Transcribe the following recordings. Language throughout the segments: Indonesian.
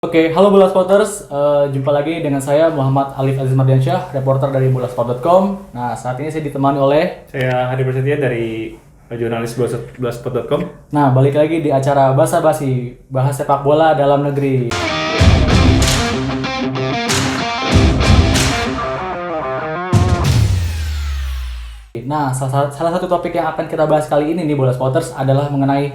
Oke, halo Bola Spotters, jumpa lagi dengan saya Muhammad Alif Aziz Mardiansyah, reporter dari bolasport.com. Nah, saat ini saya ditemani oleh Saya Hadi Prasetya dari jurnalis bolasport.com. Nah, balik lagi di acara Basa Basi, bahas sepak bola dalam negeri. Nah, salah satu topik yang akan kita bahas kali ini nih Bola Spotters adalah mengenai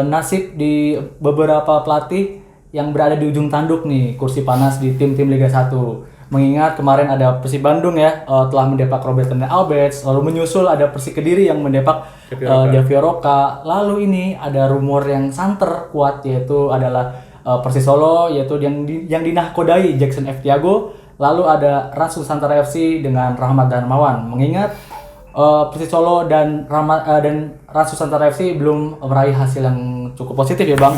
nasib di beberapa pelatih yang berada di ujung tanduk nih, kursi panas di tim-tim Liga 1. Mengingat kemarin ada Persib Bandung ya, telah mendepak Roberto Alves, lalu menyusul ada Persik Kediri yang mendepak Javier Roca. Lalu ini ada rumor yang santer kuat, yaitu adalah Persis Solo, yaitu yang dinahkodai Jackson F. Tiago. Lalu ada Rans Nusantara FC dengan Rahmat Darmawan. Mengingat Persis Solo dan Rans Nusantara FC belum meraih hasil yang cukup positif ya Bang.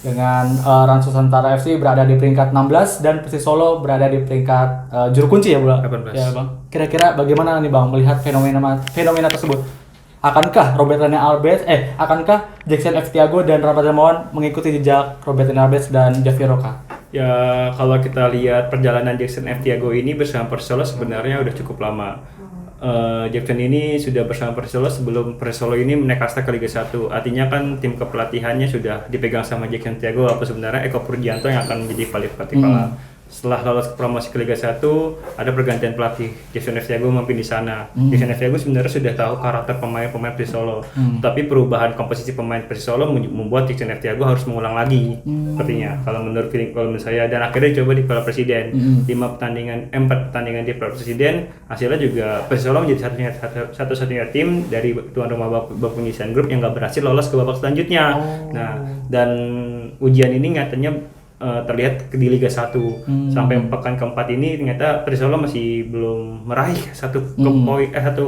Dengan Rans Nusantara FC berada di peringkat 16 dan Persis Solo berada di peringkat juru kunci ya, 18. Ya Bang. Kira-kira bagaimana nih Bang melihat fenomena tersebut? Akankah akankah Jackson F. Tiago dan Rahmat Darmawan mengikuti jejak Roberto Alves dan Javier Roca? Ya, kalau kita lihat perjalanan Jackson F. Tiago ini bersama Persis Solo sebenarnya udah cukup lama. Jackson ini sudah bersama Persis Solo sebelum Persis Solo ini naik kasta ke Liga 1. Artinya kan tim kepelatihannya sudah dipegang sama Jackson Tiago, apa sebenarnya Eko Purgianto yang akan menjadi pelatih kepala. Setelah lolos promosi ke Liga 1, ada pergantian pelatih. Jackson F. Tiago memimpin di sana. Jackson F. Tiago sebenarnya sudah tahu karakter pemain Persis Solo. Tapi perubahan komposisi pemain Persis Solo membuat Jackson F. Tiago harus mengulang lagi. Sepertinya kalau menurut saya, dan akhirnya coba di Piala Presiden. 4 pertandingan di Piala Presiden, hasilnya juga Persis Solo menjadi satu-satunya tim dari tuan rumah Bapunisan Group yang nggak berhasil lolos ke babak selanjutnya. Nah, dan ujian ini nyatanya terlihat di Liga 1 sampai pekan keempat ini ternyata Persis Solo masih belum meraih satu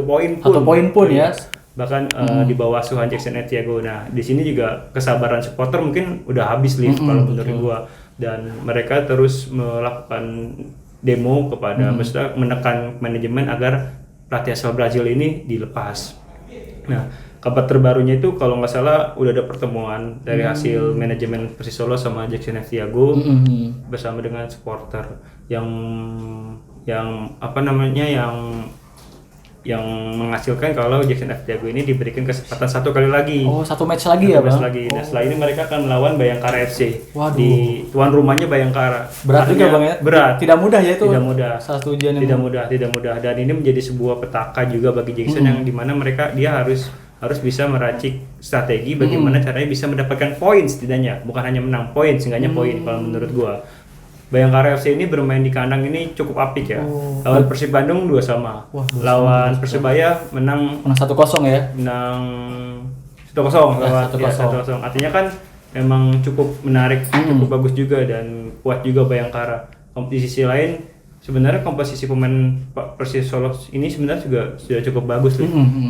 poin pun ya. Bahkan di bawah asuhan Jackson F. Tiago. Nah, di sini juga kesabaran supporter mungkin udah habis kalau menurut gua, dan mereka terus melakukan demo kepada maksudnya menekan manajemen agar pelatih asal Brazil ini dilepas. Nah, kabar terbarunya itu kalau nggak salah udah ada pertemuan dari hasil manajemen Persis Solo sama Jackson F. Tiago bersama dengan supporter yang menghasilkan kalau Jackson F. Tiago ini diberikan kesempatan satu kali lagi. Oh, satu match lagi ya Bang? Nah, setelah ini mereka akan melawan Bayangkara FC. Waduh. Di tuan rumahnya Bayangkara. Berat juga Bang ya? Berat. Tidak mudah ya itu? Tidak mudah. Salah satu ujian yang tidak mudah. Dan ini menjadi sebuah petaka juga bagi Jackson yang dimana dia harus bisa meracik strategi bagaimana caranya bisa mendapatkan poin setidaknya, bukan hanya menang, poin, seenggaknya poin kalau menurut gua. Bayangkara FC ini bermain di kandang ini cukup apik ya. Lawan Persib Bandung 2-2. Lawan Persebaya menang 1-0 ya. Menang 1-0. Artinya kan memang cukup menarik, cukup bagus juga dan kuat juga Bayangkara. Di sisi lain sebenarnya komposisi pemain Persis Solo ini sebenarnya juga sudah cukup bagus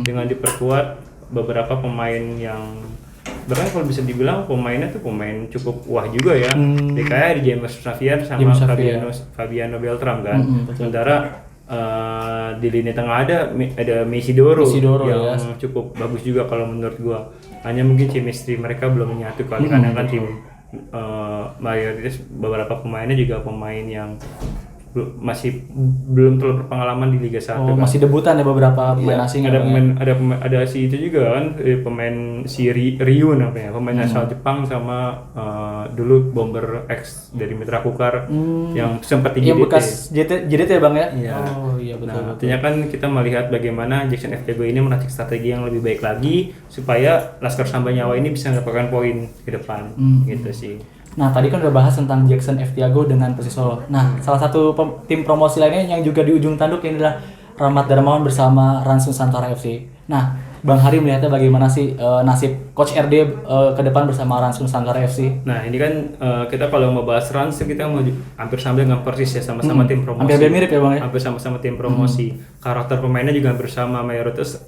dengan diperkuat beberapa pemain yang bahkan kalau bisa dibilang pemainnya tuh pemain cukup wah juga ya. Kayak di James Xavier sama Fabiano Beltram kan. Sementara di lini tengah ada Mesidoro yang cukup bagus juga kalau menurut gua. Hanya mungkin chemistry mereka belum menyatu karena kan tim mayoritas beberapa pemainnya juga pemain yang masih belum terlalu berpengalaman di Liga 1. Oh, kan? Masih debutan ya beberapa pemain asing. Ada si itu juga kan, pemain si Ryu namanya, pemain asal Jepang sama dulu bomber X dari Mitra Kukar yang sempat di JDT. Bekas JDT ya Bang ya? Iya. Oh iya betul. Nah, artinya kan kita melihat bagaimana Jackson F. Tiago ini meracik strategi yang lebih baik lagi supaya Laskar Samba Nyawa ini bisa mendapatkan poin ke depan gitu sih. Nah, tadi kan udah bahas tentang Jackson F. Tiago dengan Persis Solo. Nah, salah satu tim promosi lainnya yang juga di ujung tanduk ini adalah Rahmat Darmawan bersama Rans Nusantara FC. Nah, Bang Hari melihatnya bagaimana sih nasib Coach RD ke depan bersama Rans Nusantara FC? Nah, ini kan kita kalau mau bahas Rans kita mau hampir sama dengan Persis ya, sama-sama tim promosi. Hampir mirip ya Bang ya? Hampir sama-sama tim promosi. Karakter pemainnya juga hampir sama mayoritas.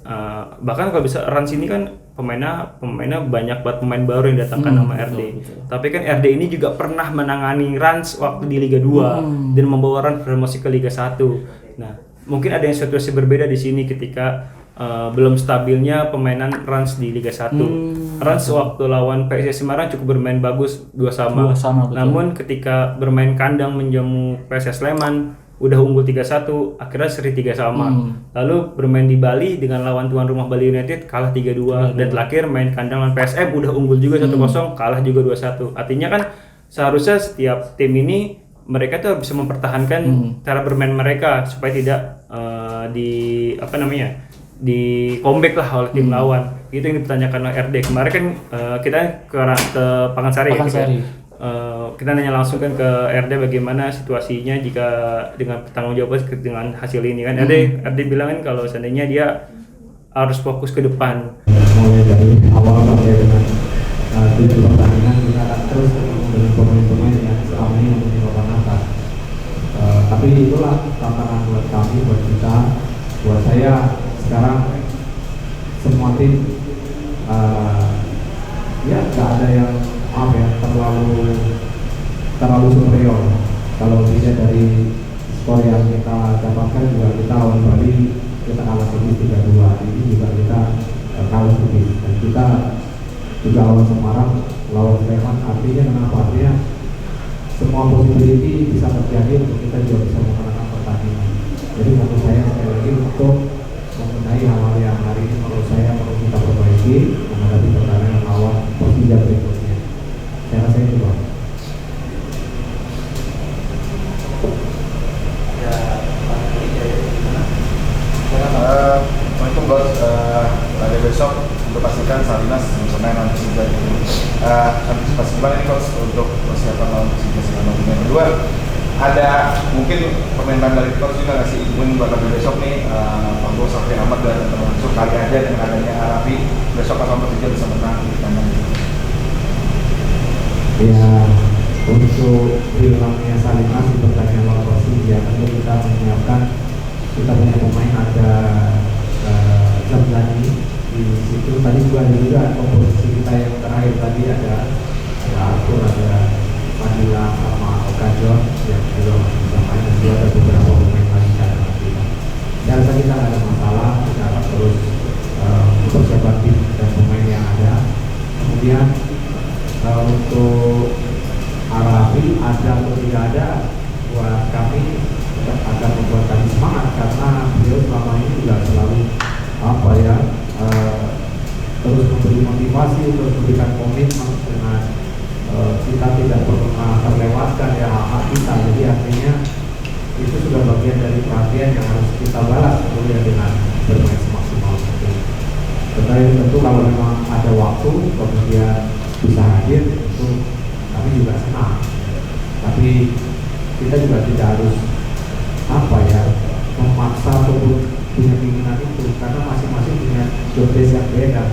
Bahkan kalau bisa Rans ini kan pemainnya banyak buat pemain baru yang datangkan nama RD. Betul. Tapi kan RD ini juga pernah menangani Rans waktu di Liga 2 dan membawa Rans promosi ke Liga 1. Nah, mungkin ada yang situasi berbeda di sini ketika belum stabilnya pemainan Rans di Liga 1. Rans waktu lawan PSIS Semarang cukup bermain bagus 2-2. 2-2, betul. Namun ketika bermain kandang menjamu PSS Sleman udah unggul 3-1, akhirnya seri 3-3. Lalu bermain di Bali dengan lawan tuan rumah Bali United kalah 3-2, dan terakhir main kandang lawan PSM udah unggul juga 1-0, kalah juga 2-1. Artinya kan seharusnya setiap tim ini mereka tuh bisa mempertahankan cara bermain mereka supaya tidak di comeback lah oleh tim lawan. Itu yang dipertanyakan oleh RD. Kemarin kan kita ke Pakansari. Kita nanya langsung kan ke RD bagaimana situasinya jika dengan pertanggung jawaban dengan hasil ini kan. RD bilang kan kalau seandainya dia harus fokus ke depan. Mulai dari awal sampai dengan tujuh pertandingan kita akan terus ketemu dengan pemain-pemain yang selama ini mempunyai papan atas. Tapi itulah tantangan buat kami, buat kita, buat saya. Sekarang semua tim ya nggak ada yang terlalu superior. Kalau dilihat dari skor yang kita dapatkan juga, kita lawan Bali kita kalah sedikit 3-2, ini juga kita kalah sedikit, dan kita juga lawan Semarang, lawan Sleman. Artinya kenapa? Artinya semua possibility bisa terjadi untuk kita juga bisa memenangkan pertandingan. Jadi menurut saya sekali lagi untuk mengenai hal-hal yang hari ini menurut saya perlu kita perbaiki menghadapi pertandingan lawan Persija berikutnya. Saya rasa itu Bang. Assalamualaikum Bos. Pada besok untuk pastikan Salinas bisa main lawan Persija. Antisipasi gimana nih Coach untuk persiapan lawan Persija Sleman? Yang kedua, ada mungkin permintaan dari Coach juga nggak sih ingin buat pada besok nih Pak Bos Safri Ahmad dan termasuk kali aja dengan adanya Arabi besok lawan Persija bisa menang di kandang. Ya, untuk hilangnya Salinas di pertandingan lawan Persija tentu kita menyiapkan, kita punya pemain ada Zamzani di situ. Tadi juga komposisi kita yang terakhir tadi ada Arthur, ada Madila sama Okajon yang juga masih bisa main, dan juga ada beberapa pemain lagi cadangan kita. Saya rasa kita nggak ada masalah, kita akan terus mempersiapkan tim dan pemain yang ada. Kemudian untuk Arabi ada atau tidak ada, buat kami akan membuat kami semangat, karena beliau selama ini juga selalu terus memberi motivasi, terus memberikan komitmen dengan kita tidak pernah terlewatkan ya hak kita. Jadi artinya itu sudah bagian dari perhatian yang harus kita balas kemudian dengan bermain semaksimal mungkin. Tetapi tentu kalau memang ada waktu kemudian bisa hadir, itu kami juga senang. Tapi kita juga tidak harus memaksa ataupun punya keinginan itu, karena masing-masing punya job desk yang beda.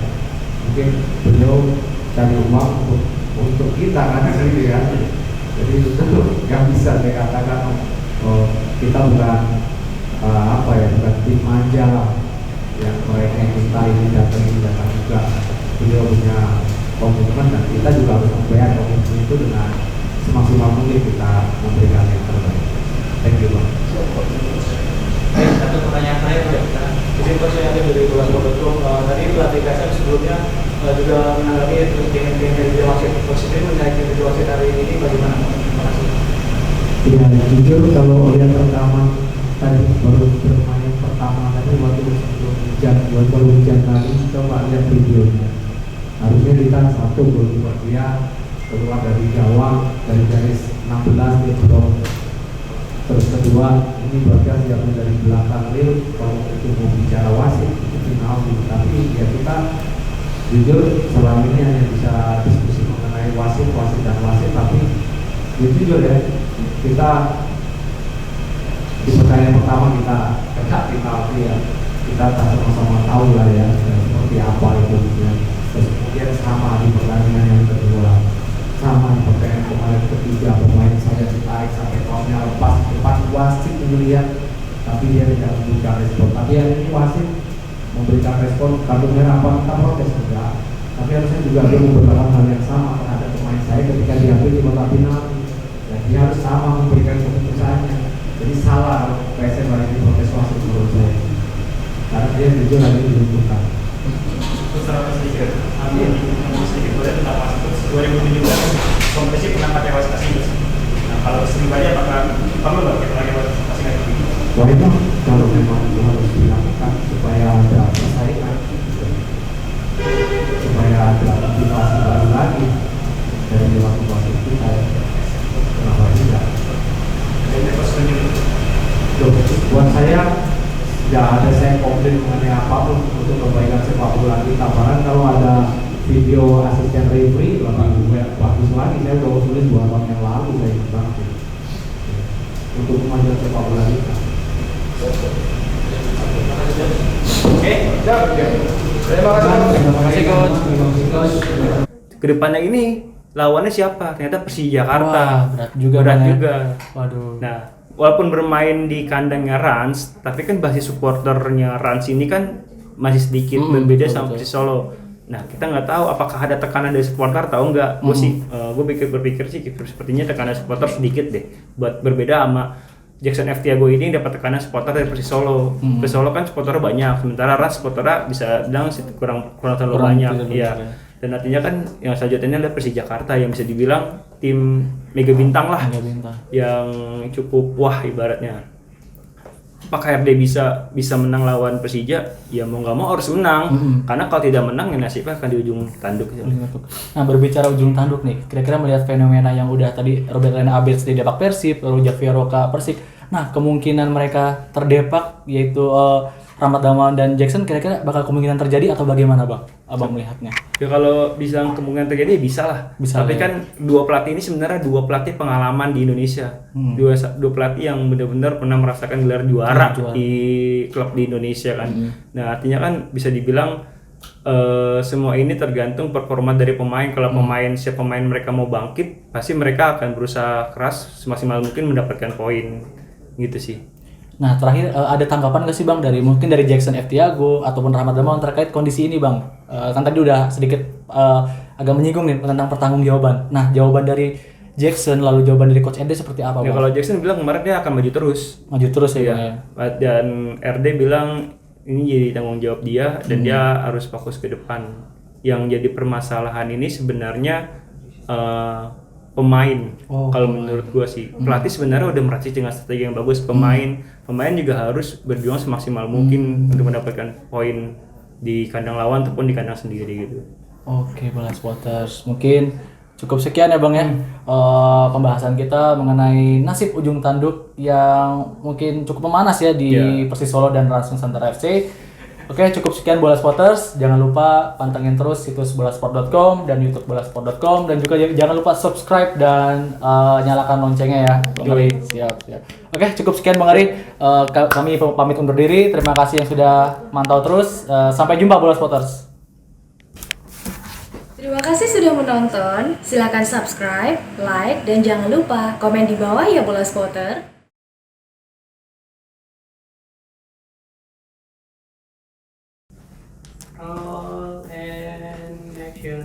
Mungkin beliau cari uang untuk kita kan gitu ya. Jadi itu nggak bisa saya katakan kita bukan bukan tim manja lah yang mereka minta ini datang juga. Beliau punya komitmen dan kita juga harus membayar komitmen itu dengan semaksimal mungkin kita memberikan yang terbaik. Thank you Bang. Satu pertanyaan saya jadi Coach yang ada dari Bola Betul tadi pelatih KSM sebelumnya juga menanggapi dengan dari wasit positif menaikkan dari wasit hari ini bagaimana? Terima kasih. Ya, jujur kalau lihat rekaman tadi baru bermain pertama tadi waktu sebelum hujan tadi, coba lihat videonya. Harusnya kita satu gol dia keluar dari gawang dari garis 16 dia drop. Terus kedua, ini Bagas yang dari belakang real. Kalau itu mau bicara wasit itu final, tapi ya kita jujur selama ini hanya bisa diskusi mengenai wasit dan wasit. Tapi jujur ya, kita di pertandingan pertama kita tegak penalti ya, kita tak sama-sama tahu lah ya seperti apa itu ya. Terus kemudian sama di pertandingan yang kedua, sama di pertandingan kemarin ketiga, pemain saya ditarik sampai kaumnya lepas depan wasit melihat, tapi dia tidak memberikan respon. Tapi yang ini wasit memberikan respon kartu merah, apa kita protes enggak? Tapi harusnya juga dia memperlakukan hal yang sama terhadap pemain saya ketika diambil di kotak penalti. Dan dia harus sama memberikan keputusannya. Jadi salah PSM hari ini protes wasit menurut saya, karena dia jujur hari ini dibutuhkan. Putra sedikit. Nanti sedikit boleh tentang Mas Putz 2017 kompetisi pernah pakai wasit asing. Nah, kalau pribadi apakah perlu nggak kita pakai wasit asing lagi? Wah itu kalau memang itu harus dilakukan supaya ada persaingan, supaya ada motivasi baru lagi dari wasit kita. Kenapa tidak? Loh, buat saya tidak ada saya komplain mengenai apapun untuk kebaikan sepak bola kita. Bahkan kalau ada video asisten referee lebih bagus lagi. Saya udah tulis 2 tahun yang lalu saya bilang untuk kemajuan sepak bola kita. Oke, siap. Terima kasih coach. Kedepannya ini lawannya siapa? Ternyata Persija Jakarta. Wah, berat juga, Berat Bang, ya. juga. Waduh. Nah, walaupun bermain di kandangnya Rans, tapi kan basis supporternya Rans ini kan masih sedikit berbeda betul, sama betul. Persis Solo. Nah, kita nggak tahu apakah ada tekanan dari supporter atau enggak. Gue berpikir sih sepertinya tekanan supporter sedikit deh. Buat berbeda sama Jackson F. Tiago ini yang dapat tekanan supporter dari Persis Solo. Persis Solo kan supporternya banyak, sementara Rans supporternya bisa bilang kurang terlalu banyak. tidak Iya. banyak, ya. Dan artinya kan yang selanjutnya adalah Persija Jakarta yang bisa dibilang tim mega bintang lah, Mega bintang. yang cukup wah ibaratnya. Apakah RD bisa menang lawan Persija? Ya mau nggak mau harus menang, karena kalau tidak menang ya nasibnya akan di ujung tanduk. Nah, berbicara ujung tanduk nih, kira-kira melihat fenomena yang udah tadi Robert Lena Abets di Depak Persib, lalu Javier Roca Persik. Nah, kemungkinan mereka terdepak yaitu Rahmat Damawan dan Jackson, kira-kira bakal kemungkinan terjadi atau bagaimana, Bang? Abang melihatnya. Ya kalau bisa kemungkinan terjadi bisa lah. Bisa Tapi lah, ya. kan dua pelatih ini sebenarnya dua pelatih pengalaman di Indonesia. Dua pelatih yang benar-benar pernah merasakan gelar juara Juara. di klub di Indonesia kan. Nah, artinya kan bisa dibilang semua ini tergantung performa dari pemain. Kalau siap pemain mereka mau bangkit, pasti mereka akan berusaha keras semaksimal mungkin mendapatkan poin gitu sih. Nah, terakhir ada tanggapan nggak sih, Bang, mungkin dari Jackson F. Tiago ataupun Rahmat Damawan terkait kondisi ini, Bang? Kan tadi udah sedikit agak menyinggung nih tentang pertanggungjawaban. Nah, jawaban dari Jackson lalu jawaban dari Coach Ede seperti apa, Ya Bang? kalau Jackson bilang kemarin dia akan maju terus. Maju terus ya, Iya. Bang, ya. Dan RD bilang ini jadi tanggung jawab dia dan dia harus fokus ke depan. Yang jadi permasalahan ini sebenarnya pemain. Kalau menurut gua sih pelatih sebenarnya udah meracik dengan strategi yang bagus. Pemain juga harus berjuang semaksimal mungkin untuk mendapatkan poin di kandang lawan ataupun di kandang sendiri gitu. Oke, Bola Spotters. Mungkin cukup sekian ya, Bang, ya. Pembahasan kita mengenai nasib ujung tanduk yang mungkin cukup memanas ya di Persis Solo dan Rans Nusantara FC. Oke, cukup sekian Bola Spotters. Jangan lupa pantengin terus situs bolasport.com dan YouTube bolasport.com, dan juga jangan lupa subscribe dan nyalakan loncengnya ya, Bang Ari. Siap. Oke, cukup sekian Bang Ari. Kami pamit undur diri. Terima kasih yang sudah mantau terus. Sampai jumpa Bola Spotters. Terima kasih sudah menonton. Silakan subscribe, like, dan jangan lupa komen di bawah ya Bola Spotter. Roll and action.